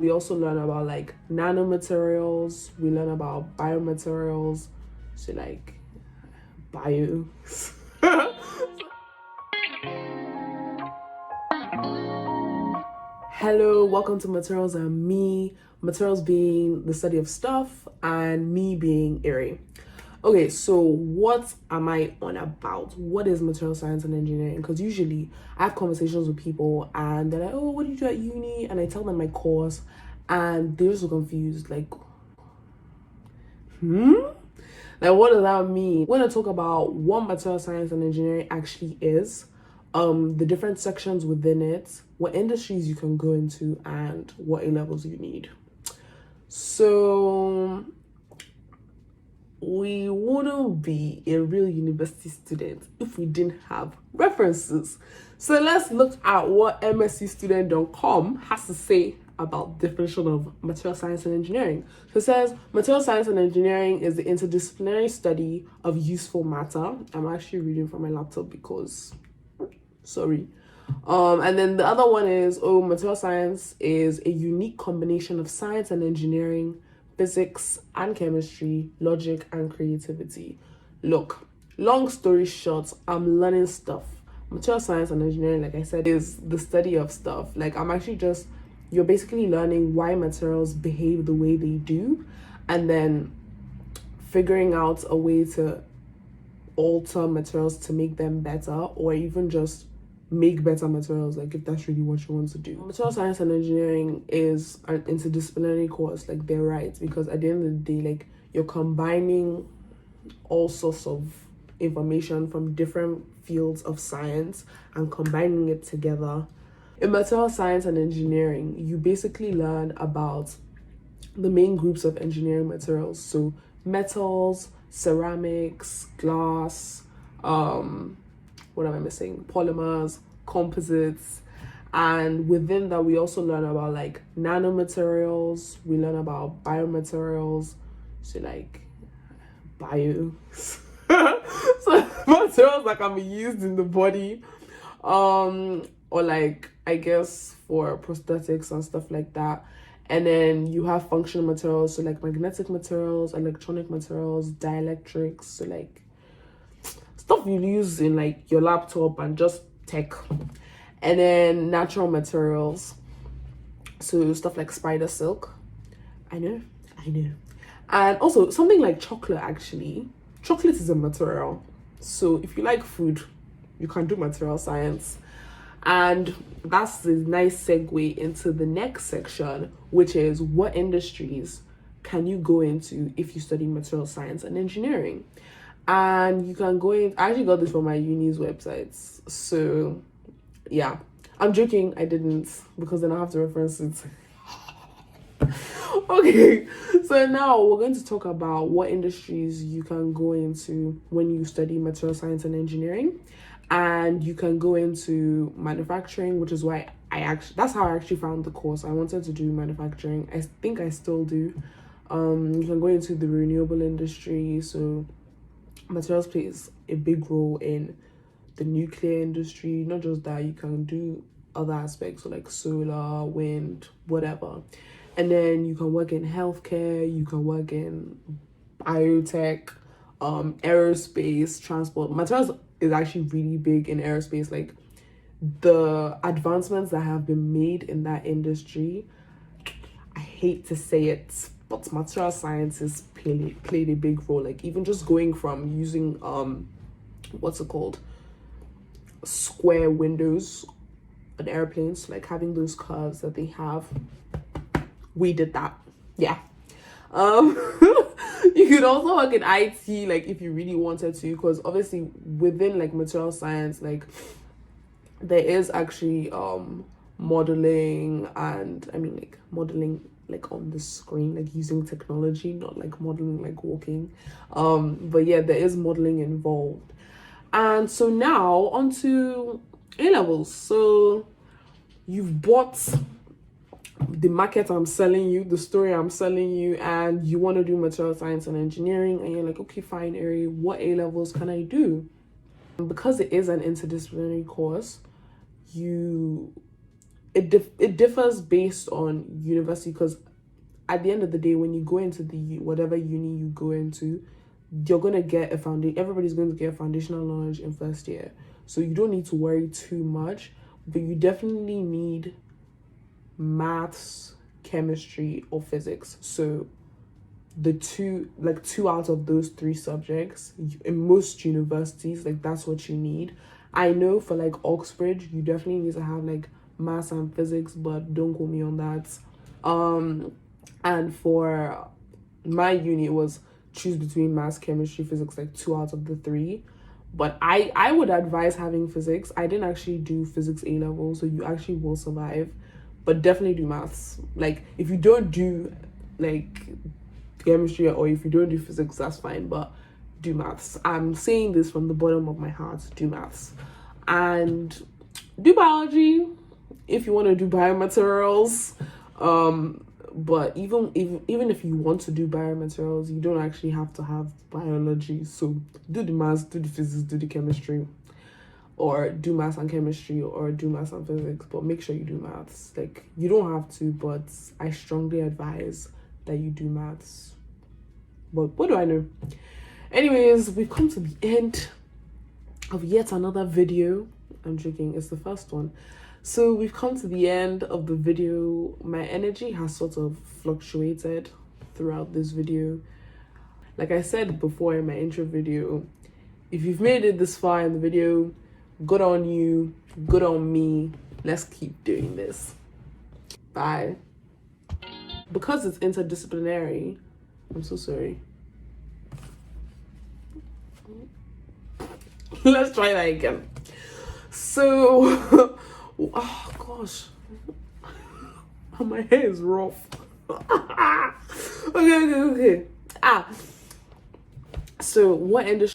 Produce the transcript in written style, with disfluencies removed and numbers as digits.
We also learn about like nanomaterials, we learn about biomaterials, so like bio. Hello, welcome to Materials and Me. Materials being the study of stuff and me being Erie. Okay, so what am I on about? What is material science and engineering? Because usually I have conversations with people and they're like, oh, what do you do at uni? And I tell them my course and they're so confused. Like, like, what does that mean? We're going to talk about what material science and engineering actually is, the different sections within it, what industries you can go into, and what A levels you need. So we wouldn't be a real university student if we didn't have references. So let's look at what MSCstudent.com has to say about the definition of material science and engineering. So it says material science and engineering is the interdisciplinary study of useful matter. I'm actually reading from my laptop because sorry. And then the other one is, material science is a unique combination of science and engineering, physics and chemistry, logic and creativity. Look, long story short, I'm learning stuff. Material science and engineering, like I said, is the study of stuff. Like you're basically learning why materials behave the way they do, and then figuring out a way to alter materials to make them better, or even just make better materials, like if that's really what you want to do. Material science and engineering is an interdisciplinary course, like they're right, because at the end of the day, like you're combining all sorts of information from different fields of science and combining it together. In material science and engineering, you basically learn about the main groups of engineering materials, so metals, ceramics, glass, what am I missing? Polymers, composites. And within that, we also learn about like nanomaterials, we learn about biomaterials, so like bio. So materials that can be used in the body, or like I guess for prosthetics and stuff like that. And then you have functional materials, so like magnetic materials, electronic materials, dielectrics, so like stuff you use in like your laptop and just tech. And then natural materials, so stuff like spider silk. I know. And also something like chocolate. Actually, chocolate is a material, so if you like food, you can do material science. And that's a nice segue into the next section, which is what industries can you go into if you study material science and engineering. And you can go in, I actually got this from my uni's websites, so yeah, I'm joking, I didn't, because then I have to reference it. Okay, so now we're going to talk about what industries you can go into when you study material science and engineering. And you can go into manufacturing, which is why that's how I actually found the course. I wanted to do manufacturing. I think I still do. You can go into the renewable industry, so materials plays a big role in the nuclear industry. Not just that, you can do other aspects, so like solar, wind, whatever. And then you can work in healthcare, you can work in biotech, aerospace, transport. Materials is actually really big in aerospace. Like the advancements that have been made in that industry, I hate to say it, but material sciences played a big role. Like even just going from using what's it called, square windows on airplanes, like having those curves that they have, we did that. Yeah. You could also work in IT, like if you really wanted to, because obviously within like material science, like there is actually modeling, and I mean like modeling like on the screen, like using technology, not like modeling like walking. But yeah, there is modeling involved. And so now onto A levels. So you've bought the market I'm selling you, the story I'm selling you, and you want to do material science and engineering, and you're like, okay, fine, Ari, what A levels can I do? And because it is an interdisciplinary course, you it differs based on university, because at the end of the day, when you go into the whatever uni you go into, you're going to get a foundation. Everybody's going to get foundational knowledge in first year, so you don't need to worry too much, but you definitely need maths, chemistry, or physics. So the two out of those three subjects in most universities, like, that's what you need. I know for like Oxford, you definitely need to have like maths and physics, but don't quote me on that. And for my uni, it was choose between maths, chemistry, physics, like 2 out of the 3. But I would advise having physics. I didn't actually do physics A level, so you actually will survive, but definitely do maths. Like, if you don't do like chemistry, or if you don't do physics, that's fine, but do maths. I'm saying this from the bottom of my heart. Do maths. And do biology if you want to do biomaterials. But even if you want to do biomaterials, you don't actually have to have biology. So do the maths, do the physics, do the chemistry, or do maths and chemistry, or do maths and physics, but make sure you do maths. Like, you don't have to, but I strongly advise that you do maths. But what do I know? Anyways, we've come to the end of yet another video. I'm joking, it's the first one. So we've come to the end of the video. My energy has sort of fluctuated throughout this video. Like I said before in my intro video, if you've made it this far in the video, good on you, good on me. Let's keep doing this. Bye. Because it's interdisciplinary, I'm so sorry. Let's try that again. So, oh gosh, my hair is rough. Okay. So what industry